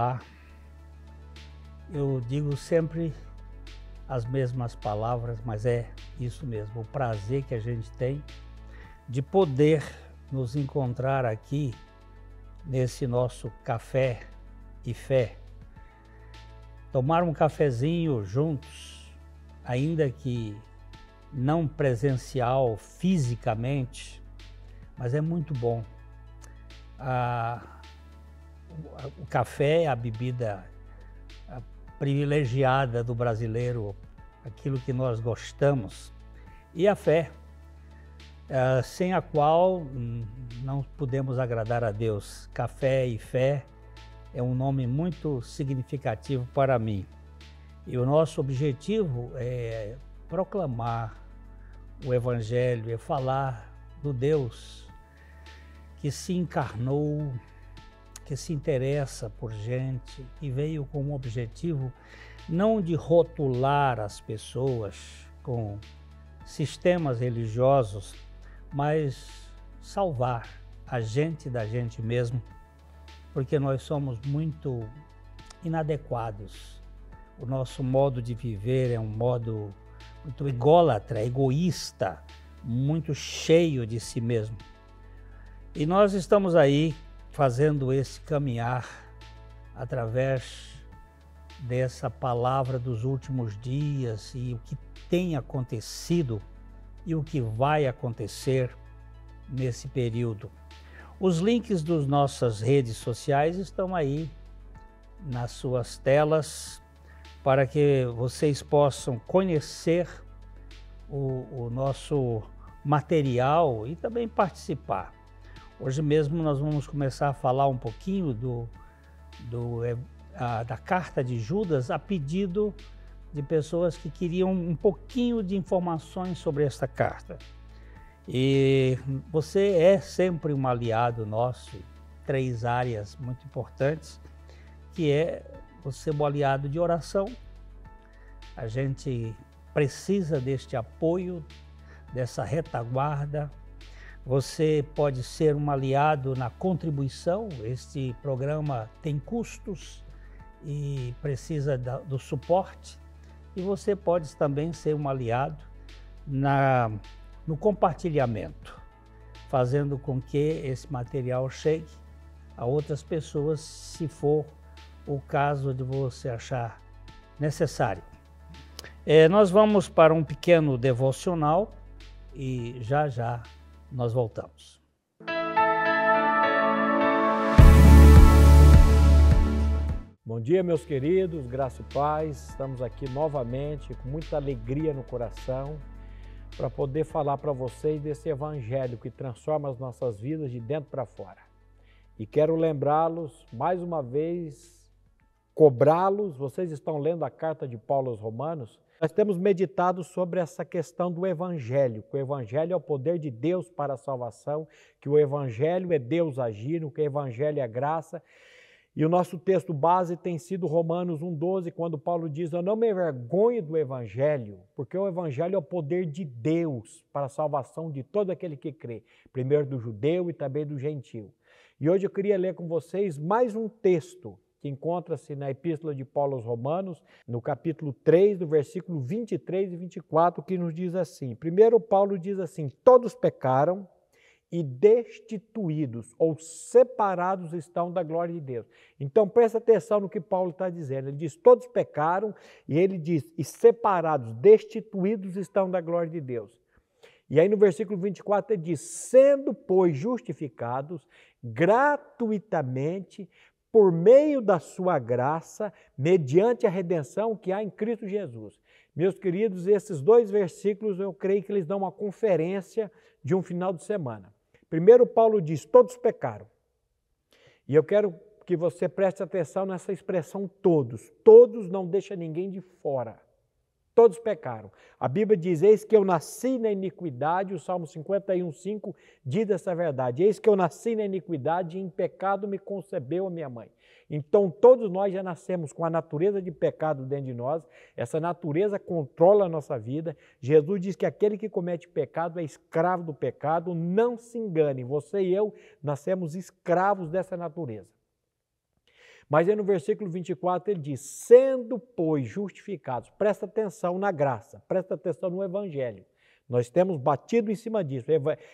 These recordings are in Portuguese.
Olá, eu digo sempre as mesmas palavras, mas é isso mesmo, o prazer que a gente tem de poder nos encontrar aqui nesse nosso café e fé. Tomar um cafezinho juntos, ainda que não presencial fisicamente, mas é muito bom. O café é a bebida privilegiada do brasileiro, aquilo que nós gostamos, e a fé, sem a qual não podemos agradar a Deus. Café e fé é um nome muito significativo para mim. E o nosso objetivo é proclamar o Evangelho, é falar do Deus que se encarnou, que se interessa por gente, que veio com um objetivo não de rotular as pessoas com sistemas religiosos, mas salvar a gente da gente mesmo, porque nós somos muito inadequados. O nosso modo de viver é um modo muito ególatra, egoísta, muito cheio de si mesmo. E nós estamos aí fazendo esse caminhar através dessa palavra dos últimos dias e o que tem acontecido e o que vai acontecer nesse período. Os links das nossas redes sociais estão aí nas suas telas para que vocês possam conhecer o nosso material e também participar. Hoje mesmo nós vamos começar a falar um pouquinho da carta de Judas a pedido de pessoas que queriam um pouquinho de informações sobre esta carta. E você é sempre um aliado nosso, 3 áreas muito importantes, que é você é um aliado de oração. A gente precisa deste apoio, dessa retaguarda. Você pode ser um aliado na contribuição. Este programa tem custos e precisa do suporte. E você pode também ser um aliado no compartilhamento, fazendo com que esse material chegue a outras pessoas, se for o caso de você achar necessário. Nós vamos para um pequeno devocional e já nós voltamos. Bom dia, meus queridos, graça e paz. Estamos aqui novamente com muita alegria no coração para poder falar para vocês desse evangelho que transforma as nossas vidas de dentro para fora. E quero lembrá-los, mais uma vez, cobrá-los. Vocês estão lendo a carta de Paulo aos Romanos. Nós temos meditado sobre essa questão do Evangelho, que o Evangelho é o poder de Deus para a salvação, que o Evangelho é Deus agindo, que o Evangelho é graça. E o nosso texto base tem sido Romanos 1,12, quando Paulo diz: eu não me envergonho do Evangelho, porque o Evangelho é o poder de Deus para a salvação de todo aquele que crê, primeiro do judeu e também do gentio. E hoje eu queria ler com vocês mais um texto que encontra-se na Epístola de Paulo aos Romanos, no capítulo 3, do versículo 23 e 24, que nos diz assim. Primeiro, Paulo diz assim: todos pecaram e destituídos ou separados estão da glória de Deus. Então, presta atenção no que Paulo está dizendo. Ele diz, todos pecaram, e ele diz, e separados, destituídos estão da glória de Deus. E aí no versículo 24 ele diz, sendo, pois, justificados gratuitamente por meio da sua graça, mediante a redenção que há em Cristo Jesus. Meus queridos, esses 2 versículos eu creio que eles dão uma conferência de um final de semana. Primeiro, Paulo diz, todos pecaram. E eu quero que você preste atenção nessa expressão todos. Todos, não deixa ninguém de fora. Todos pecaram. A Bíblia diz, eis que eu nasci na iniquidade, o Salmo 51,5 diz essa verdade. Eis que eu nasci na iniquidade e em pecado me concebeu a minha mãe. Então todos nós já nascemos com a natureza de pecado dentro de nós, essa natureza controla a nossa vida. Jesus diz que aquele que comete pecado é escravo do pecado, não se engane, você e eu nascemos escravos dessa natureza. Mas aí no versículo 24 ele diz, sendo, pois, justificados. Presta atenção na graça, presta atenção no evangelho. Nós temos batido em cima disso.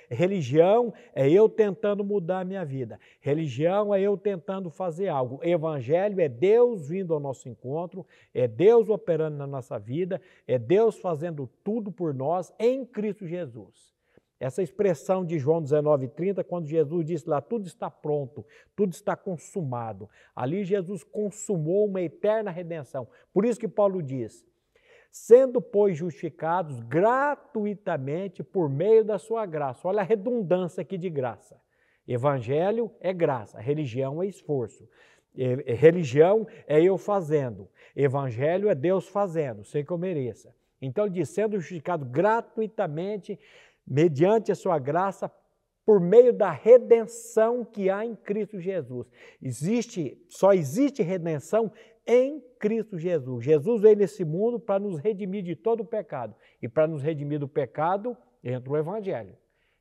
Religião é eu tentando mudar a minha vida. Religião é eu tentando fazer algo. Evangelho é Deus vindo ao nosso encontro, é Deus operando na nossa vida, é Deus fazendo tudo por nós em Cristo Jesus. Essa expressão de João 19:30, quando Jesus disse lá, tudo está pronto, tudo está consumado. Ali Jesus consumou uma eterna redenção. Por isso que Paulo diz, sendo, pois, justificados gratuitamente por meio da sua graça. Olha a redundância aqui de graça. Evangelho é graça, religião é esforço. Religião é eu fazendo. Evangelho é Deus fazendo, sem que eu mereça. Então ele diz, sendo justificado gratuitamente, mediante a sua graça, por meio da redenção que há em Cristo Jesus. Só existe redenção em Cristo Jesus. Jesus veio nesse mundo para nos redimir de todo o pecado. E para nos redimir do pecado, entra o Evangelho.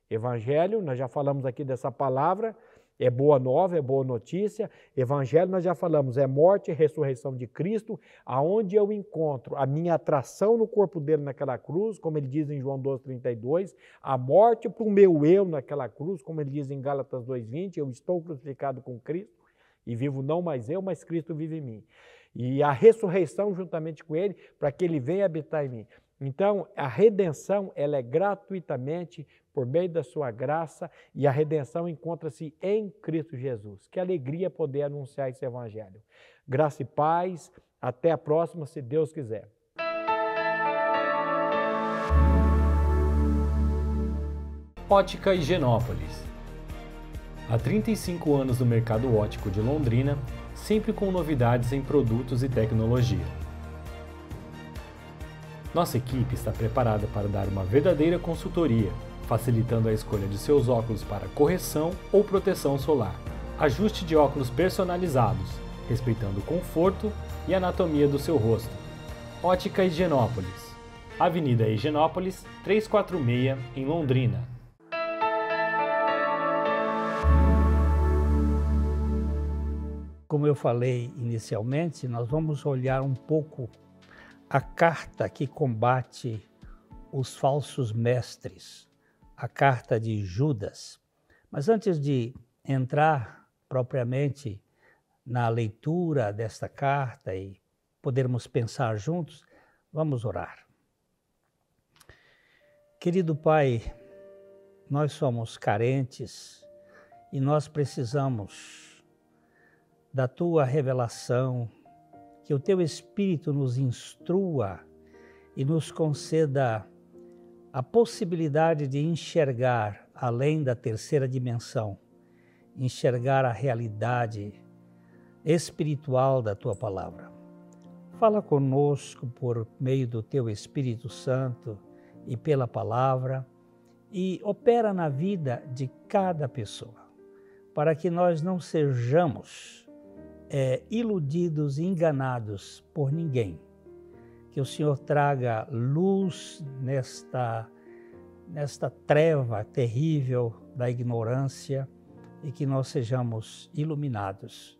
Evangelho, nós já falamos aqui dessa palavra, é boa nova, é boa notícia. Evangelho, nós já falamos, é morte e ressurreição de Cristo, aonde eu encontro a minha atração no corpo dele naquela cruz, como ele diz em João 12:32, a morte para o meu eu naquela cruz, como ele diz em Gálatas 2:20, eu estou crucificado com Cristo e vivo não mais eu, mas Cristo vive em mim. E a ressurreição juntamente com ele, para que ele venha habitar em mim. Então, a redenção, ela é gratuitamente por meio da sua graça e a redenção encontra-se em Cristo Jesus. Que alegria poder anunciar esse evangelho. Graça e paz, até a próxima, se Deus quiser. Ótica Higienópolis. Há 35 anos no mercado óptico de Londrina, sempre com novidades em produtos e tecnologia. Nossa equipe está preparada para dar uma verdadeira consultoria, facilitando a escolha de seus óculos para correção ou proteção solar. Ajuste de óculos personalizados, respeitando o conforto e anatomia do seu rosto. Ótica Higienópolis. Avenida Higienópolis, 346, em Londrina. Como eu falei inicialmente, nós vamos olhar um pouco a carta que combate os falsos mestres, a carta de Judas. Mas antes de entrar propriamente na leitura desta carta e podermos pensar juntos, vamos orar. Querido Pai, nós somos carentes e nós precisamos da Tua revelação, que o Teu Espírito nos instrua e nos conceda a possibilidade de enxergar além da terceira dimensão, enxergar a realidade espiritual da Tua Palavra. Fala conosco por meio do Teu Espírito Santo e pela Palavra e opera na vida de cada pessoa, para que nós não sejamos iludidos e enganados por ninguém. Que o Senhor traga luz nesta treva terrível da ignorância e que nós sejamos iluminados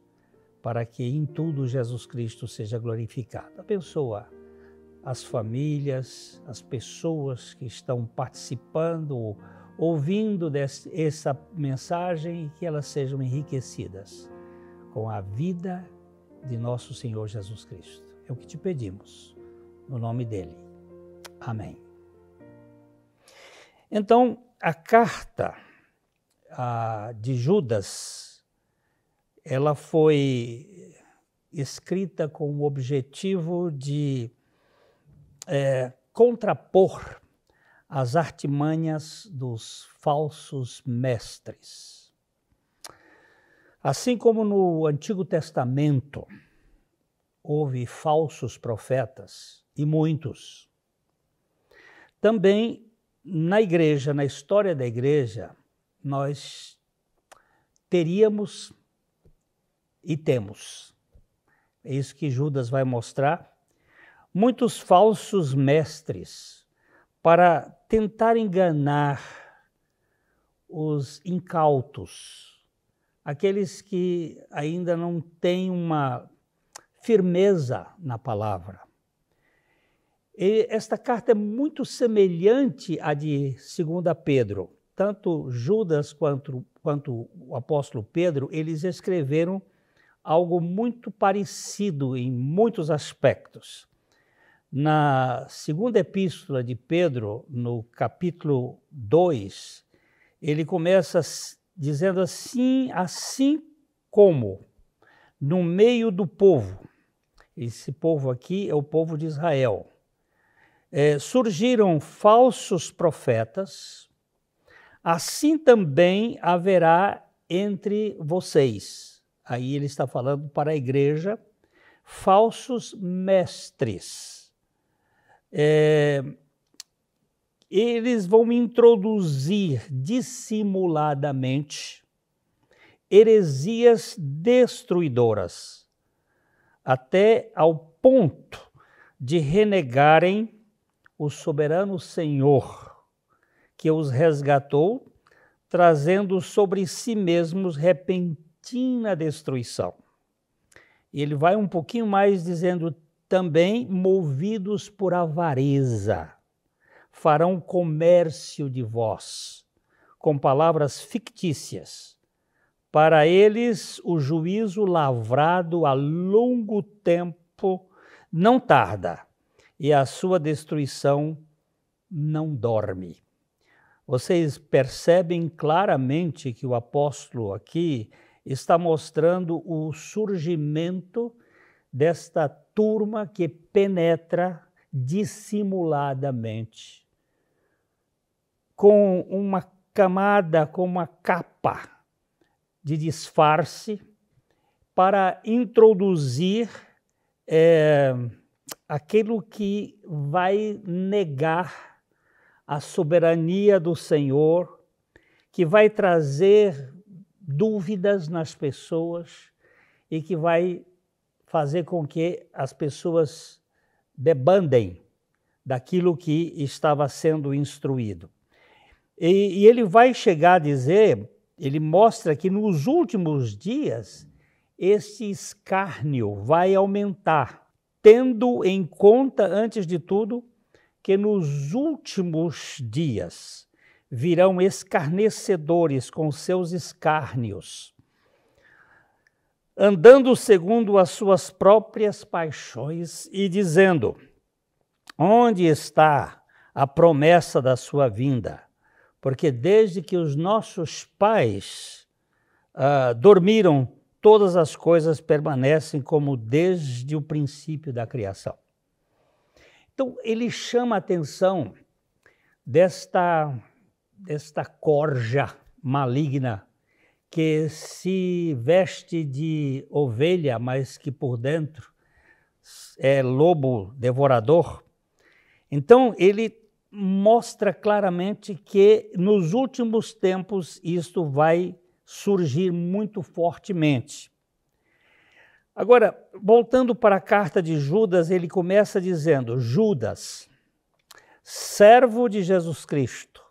para que em tudo Jesus Cristo seja glorificado. Abençoa as famílias, as pessoas que estão participando, ouvindo essa mensagem e que elas sejam enriquecidas com a vida de nosso Senhor Jesus Cristo. É o que te pedimos, no nome dele. Amém. Então, a carta de Judas, ela foi escrita com o objetivo de contrapor as artimanhas dos falsos mestres. Assim como no Antigo Testamento houve falsos profetas, e muitos, também na igreja, na história da igreja, nós teríamos e temos, é isso que Judas vai mostrar, muitos falsos mestres para tentar enganar os incautos, aqueles que ainda não têm uma firmeza na palavra. E esta carta é muito semelhante à de 2 Pedro. Tanto Judas quanto o apóstolo Pedro, eles escreveram algo muito parecido em muitos aspectos. Na segunda epístola de Pedro, no capítulo 2, ele começa dizendo assim como no meio do povo, esse povo aqui é o povo de Israel, surgiram falsos profetas, assim também haverá entre vocês. Aí ele está falando para a igreja, falsos mestres. Eles vão introduzir dissimuladamente heresias destruidoras, até ao ponto de renegarem o soberano Senhor, que os resgatou, trazendo sobre si mesmos repentina destruição. E ele vai um pouquinho mais dizendo também, movidos por avareza, farão comércio de vós, com palavras fictícias. Para eles, o juízo lavrado a longo tempo não tarda, e a sua destruição não dorme. Vocês percebem claramente que o apóstolo aqui está mostrando o surgimento desta turma que penetra dissimuladamente, com uma camada, com uma capa de disfarce, para introduzir aquilo que vai negar a soberania do Senhor, que vai trazer dúvidas nas pessoas e que vai fazer com que as pessoas debandem daquilo que estava sendo instruído. E ele vai chegar a dizer, ele mostra que nos últimos dias esse escárnio vai aumentar, tendo em conta, antes de tudo, que nos últimos dias virão escarnecedores com seus escárnios, andando segundo as suas próprias paixões e dizendo: onde está a promessa da sua vinda? Porque desde que os nossos pais dormiram, todas as coisas permanecem como desde o princípio da criação. Então, ele chama a atenção desta corja maligna que se veste de ovelha, mas que por dentro é lobo devorador. Então, ele mostra claramente que nos últimos tempos isto vai surgir muito fortemente. Agora, voltando para a carta de Judas, ele começa dizendo: Judas, servo de Jesus Cristo,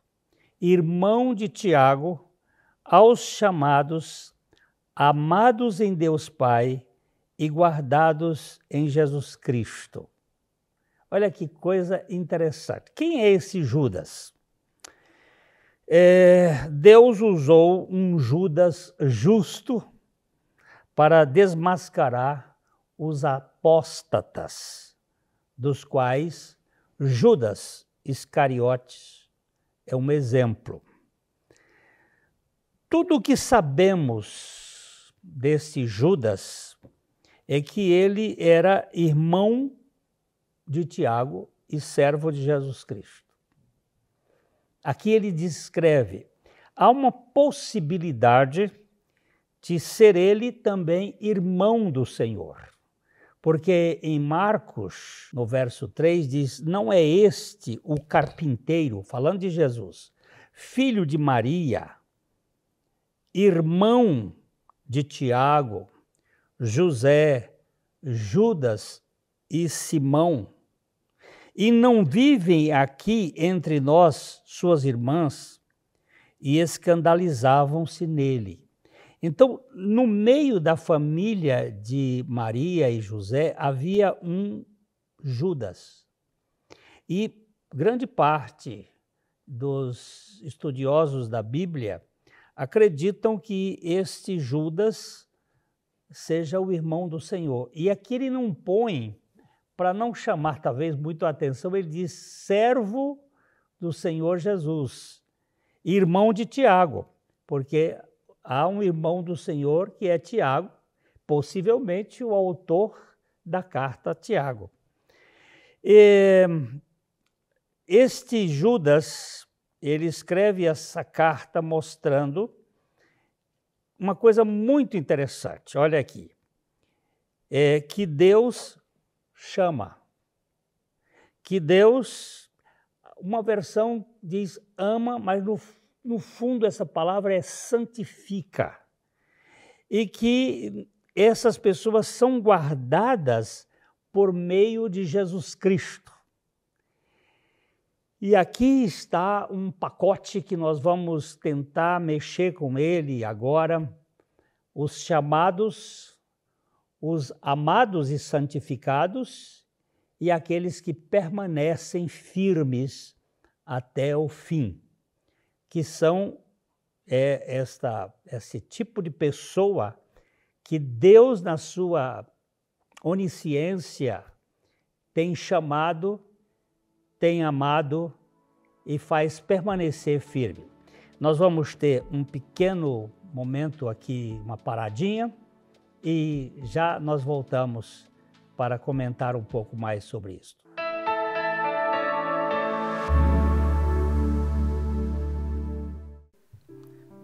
irmão de Tiago, aos chamados, amados em Deus Pai e guardados em Jesus Cristo. Olha que coisa interessante. Quem é esse Judas? Deus usou um Judas justo para desmascarar os apóstatas, dos quais Judas Iscariotes é um exemplo. Tudo o que sabemos desse Judas é que ele era irmão de Tiago e servo de Jesus Cristo. Aqui ele descreve, há uma possibilidade de ser ele também irmão do Senhor. Porque em Marcos, no verso 3, diz, não é este o carpinteiro, falando de Jesus, filho de Maria, irmão de Tiago, José, Judas e Simão, e não vivem aqui entre nós suas irmãs? E escandalizavam-se nele. Então, no meio da família de Maria e José, havia um Judas. E grande parte dos estudiosos da Bíblia acreditam que este Judas seja o irmão do Senhor. E aqui ele não põe, para não chamar talvez muito a atenção, ele diz servo do Senhor Jesus, irmão de Tiago, porque há um irmão do Senhor que é Tiago, possivelmente o autor da carta a Tiago. Este Judas, ele escreve essa carta mostrando uma coisa muito interessante. Olha aqui, que Deus chama, que Deus, uma versão diz ama, mas no fundo essa palavra é santifica, e que essas pessoas são guardadas por meio de Jesus Cristo. E aqui está um pacote que nós vamos tentar mexer com ele agora. Os chamados, os amados e santificados e aqueles que permanecem firmes até o fim, que são esse tipo de pessoa que Deus, na sua onisciência, tem chamado, tem amado e faz permanecer firme. Nós vamos ter um pequeno momento aqui, uma paradinha, e já nós voltamos para comentar um pouco mais sobre isso.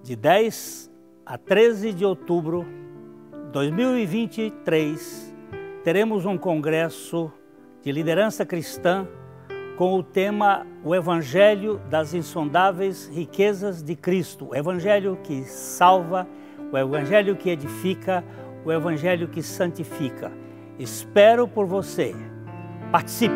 De 10 a 13 de outubro de 2023, teremos um congresso de liderança cristã com o tema O Evangelho das Insondáveis Riquezas de Cristo, o Evangelho que salva, o Evangelho que edifica, o Evangelho que santifica. Espero por você. Participe!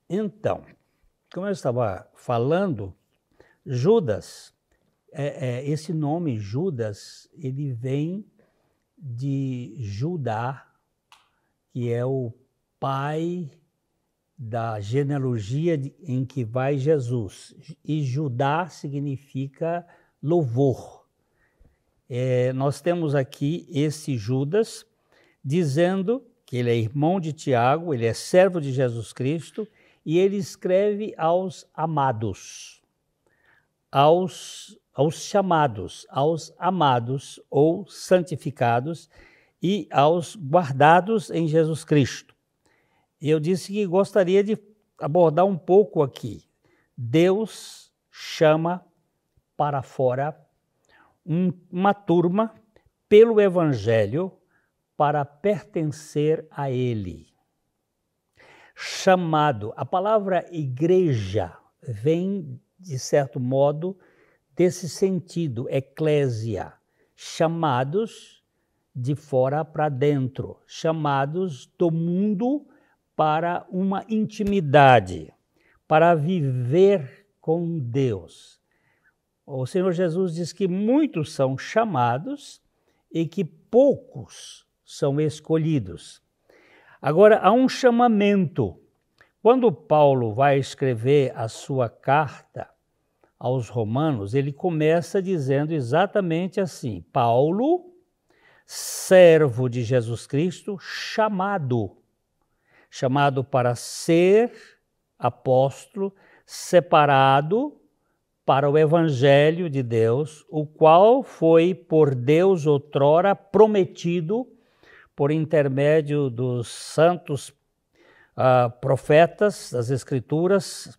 Então, como eu estava falando, Judas, esse nome Judas, ele vem de Judá, que é o pai da genealogia em que vai Jesus. E Judá significa louvor. Nós temos aqui esse Judas dizendo que ele é irmão de Tiago, ele é servo de Jesus Cristo, e ele escreve aos amados, aos chamados, aos amados ou santificados e aos guardados em Jesus Cristo. E eu disse que gostaria de abordar um pouco aqui. Deus chama para fora uma turma pelo Evangelho para pertencer a Ele. Chamado, a palavra igreja vem, de certo modo, desse sentido, eclésia, chamados de fora para dentro, chamados do mundo para uma intimidade, para viver com Deus. O Senhor Jesus diz que muitos são chamados e que poucos são escolhidos. Agora, há um chamamento. Quando Paulo vai escrever a sua carta aos Romanos, ele começa dizendo exatamente assim: Paulo, servo de Jesus Cristo, chamado para ser apóstolo, separado para o Evangelho de Deus, o qual foi por Deus outrora prometido por intermédio dos santos profetas das Escrituras.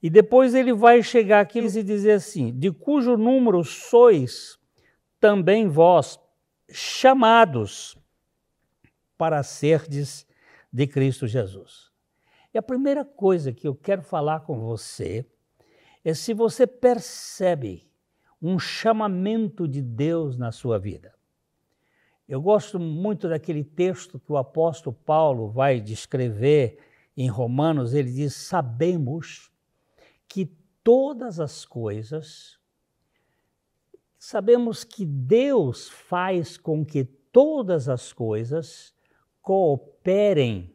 E depois ele vai chegar aqui e dizer assim: de cujo número sois também vós chamados para serdes de Cristo Jesus. E a primeira coisa que eu quero falar com você é se você percebe um chamamento de Deus na sua vida. Eu gosto muito daquele texto que o apóstolo Paulo vai descrever em Romanos. Ele diz: sabemos que todas as coisas, sabemos que Deus faz com que todas as coisas cooperem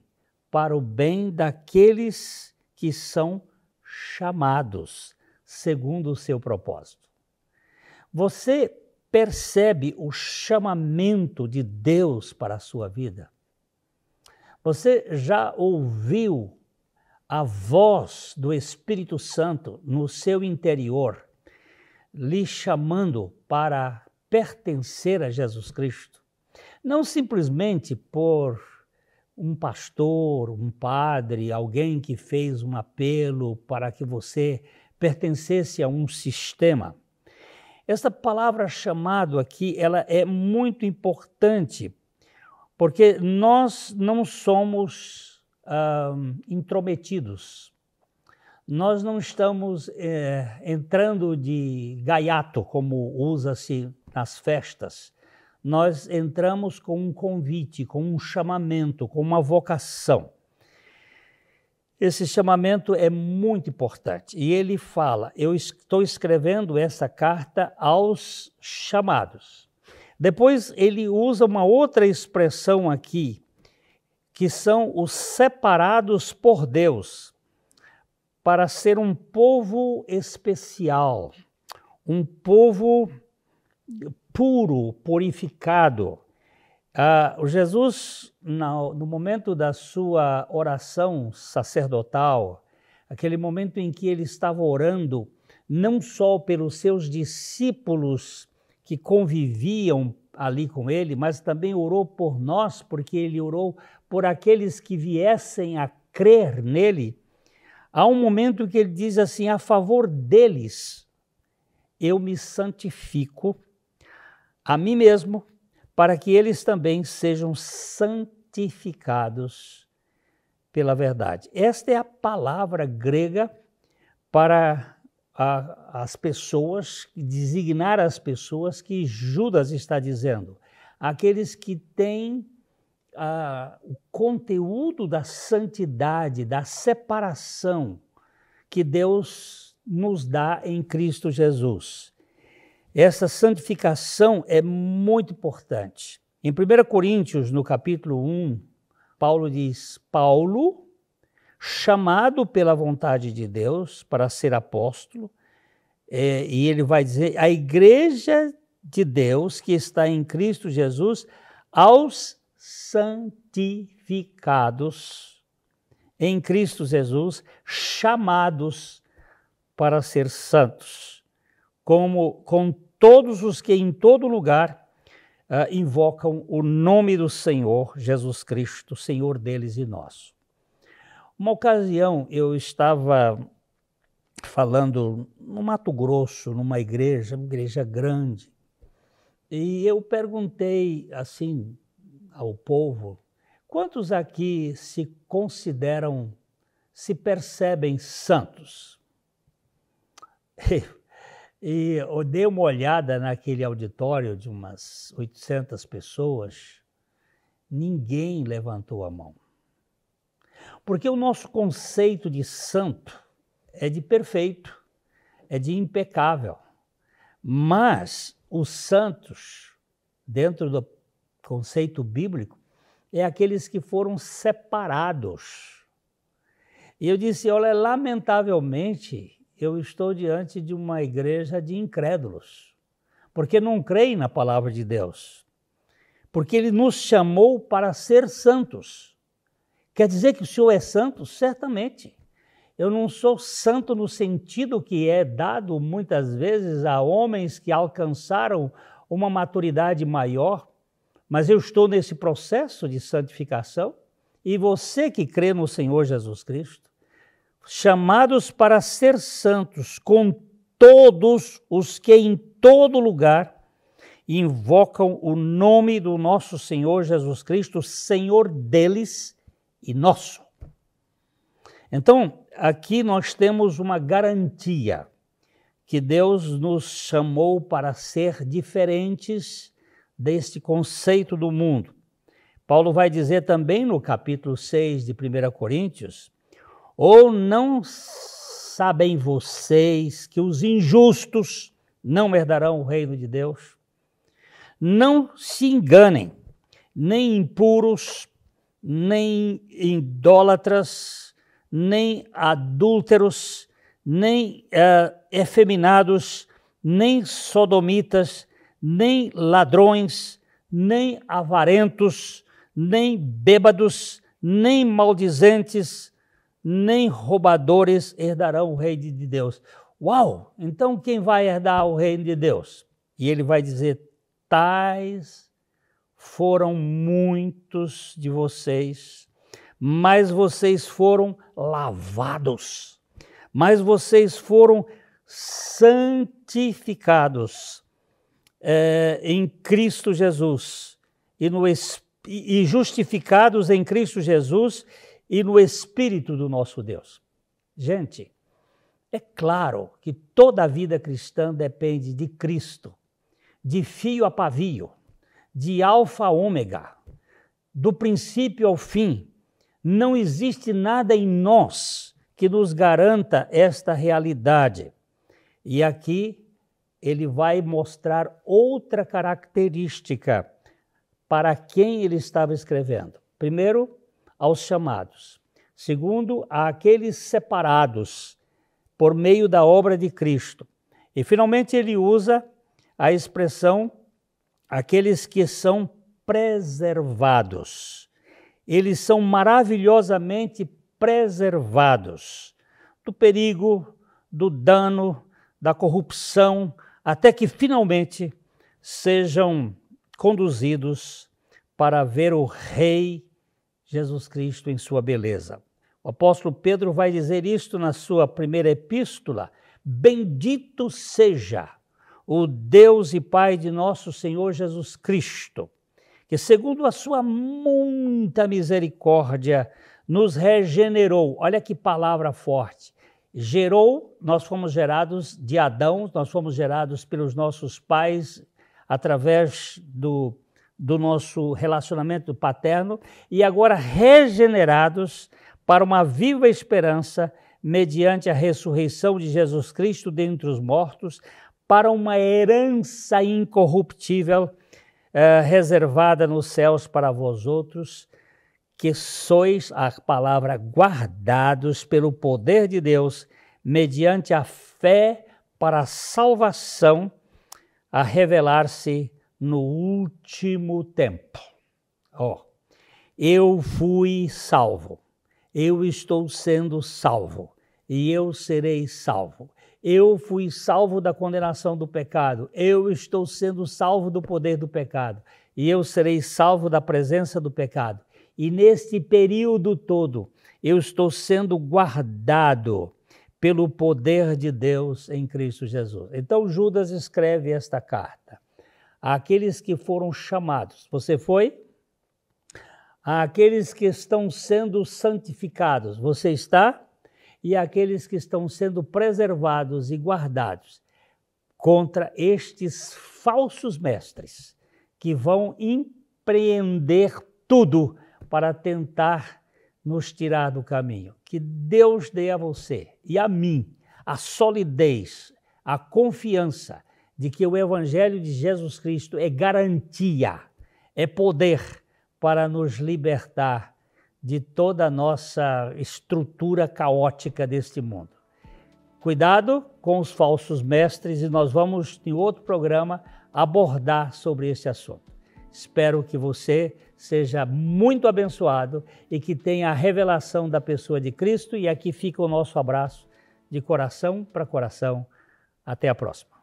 para o bem daqueles que são chamados segundo o seu propósito. Você percebe o chamamento de Deus para a sua vida? Você já ouviu a voz do Espírito Santo no seu interior, lhe chamando para pertencer a Jesus Cristo? Não simplesmente por um pastor, um padre, alguém que fez um apelo para que você pertencesse a um sistema. Essa palavra chamado aqui, ela é muito importante, porque nós não somos intrometidos. Nós não estamos entrando de gaiato, como usa-se nas festas. Nós entramos com um convite, com um chamamento, com uma vocação. Esse chamamento é muito importante. E ele fala: eu estou escrevendo essa carta aos chamados. Depois ele usa uma outra expressão aqui, que são os separados por Deus, para ser um povo especial, um povo puro, purificado. Jesus, no momento da sua oração sacerdotal, aquele momento em que ele estava orando, não só pelos seus discípulos que conviviam ali com ele, mas também orou por nós, porque ele orou por aqueles que viessem a crer nele. Há um momento que ele diz assim: a favor deles eu me santifico a mim mesmo, para que eles também sejam santificados pela verdade. Esta é a palavra grega para as pessoas, designar as pessoas que Judas está dizendo. Aqueles que têm o conteúdo da santidade, da separação que Deus nos dá em Cristo Jesus. Essa santificação é muito importante. Em 1 Coríntios, no capítulo 1, Paulo diz: Paulo, chamado pela vontade de Deus para ser apóstolo, e ele vai dizer: a igreja de Deus que está em Cristo Jesus, aos santificados em Cristo Jesus, chamados para ser santos, com todos os que em todo lugar invocam o nome do Senhor Jesus Cristo, Senhor deles e nosso. Uma ocasião eu estava falando no Mato Grosso, numa igreja grande, e eu perguntei assim ao povo: quantos aqui se consideram, se percebem santos? E eu dei uma olhada naquele auditório de umas 800 pessoas, ninguém levantou a mão. Porque o nosso conceito de santo é de perfeito, é de impecável. Mas os santos, dentro do conceito bíblico, é aqueles que foram separados. E eu disse: olha, lamentavelmente, eu estou diante de uma igreja de incrédulos, porque não creem na palavra de Deus, porque Ele nos chamou para ser santos. Quer dizer que o Senhor é santo? Certamente. Eu não sou santo no sentido que é dado muitas vezes a homens que alcançaram uma maturidade maior, mas eu estou nesse processo de santificação, e você que crê no Senhor Jesus Cristo, chamados para ser santos com todos os que em todo lugar invocam o nome do nosso Senhor Jesus Cristo, Senhor deles e nosso. Então, aqui nós temos uma garantia que Deus nos chamou para ser diferentes deste conceito do mundo. Paulo vai dizer também no capítulo 6 de 1 Coríntios, ou não sabem vocês que os injustos não herdarão o reino de Deus? Não se enganem, nem impuros, nem idólatras, nem adúlteros, nem efeminados, nem sodomitas, nem ladrões, nem avarentos, nem bêbados, nem maldizentes, nem roubadores herdarão o reino de Deus. Uau! Então quem vai herdar o reino de Deus? E ele vai dizer, tais foram muitos de vocês, mas vocês foram lavados, mas vocês foram santificados em Cristo Jesus e justificados em Cristo Jesus e no Espírito do nosso Deus. Gente, é claro que toda a vida cristã depende de Cristo, de fio a pavio, de alfa a ômega, do princípio ao fim. Não existe nada em nós que nos garanta esta realidade. E aqui ele vai mostrar outra característica para quem ele estava escrevendo. Primeiro, aos chamados. Segundo, àqueles separados por meio da obra de Cristo. E finalmente ele usa a expressão aqueles que são preservados. Eles são maravilhosamente preservados do perigo, do dano, da corrupção, até que finalmente sejam conduzidos para ver o Rei Jesus Cristo em sua beleza. O apóstolo Pedro vai dizer isto na sua primeira epístola: bendito seja o Deus e Pai de nosso Senhor Jesus Cristo, que segundo a sua muita misericórdia nos regenerou. Olha que palavra forte. Gerou, nós fomos gerados de Adão, nós fomos gerados pelos nossos pais através do nosso relacionamento paterno e agora regenerados para uma viva esperança mediante a ressurreição de Jesus Cristo dentre os mortos, para uma herança incorruptível reservada nos céus para vós outros, que sois, a palavra, guardados pelo poder de Deus, mediante a fé para a salvação, a revelar-se no último tempo. Eu fui salvo, eu estou sendo salvo, e eu serei salvo. Eu fui salvo da condenação do pecado, eu estou sendo salvo do poder do pecado, e eu serei salvo da presença do pecado. E neste período todo, eu estou sendo guardado pelo poder de Deus em Cristo Jesus. Então Judas escreve esta carta àqueles que foram chamados. Você foi? Àqueles que estão sendo santificados. Você está? E aqueles que estão sendo preservados e guardados contra estes falsos mestres que vão empreender tudo para tentar nos tirar do caminho. Que Deus dê a você e a mim a solidez, a confiança de que o Evangelho de Jesus Cristo é garantia, é poder para nos libertar de toda a nossa estrutura caótica deste mundo. Cuidado com os falsos mestres e nós vamos, em outro programa, abordar sobre esse assunto. Espero que você seja muito abençoado e que tenha a revelação da pessoa de Cristo. E aqui fica o nosso abraço de coração para coração. Até a próxima.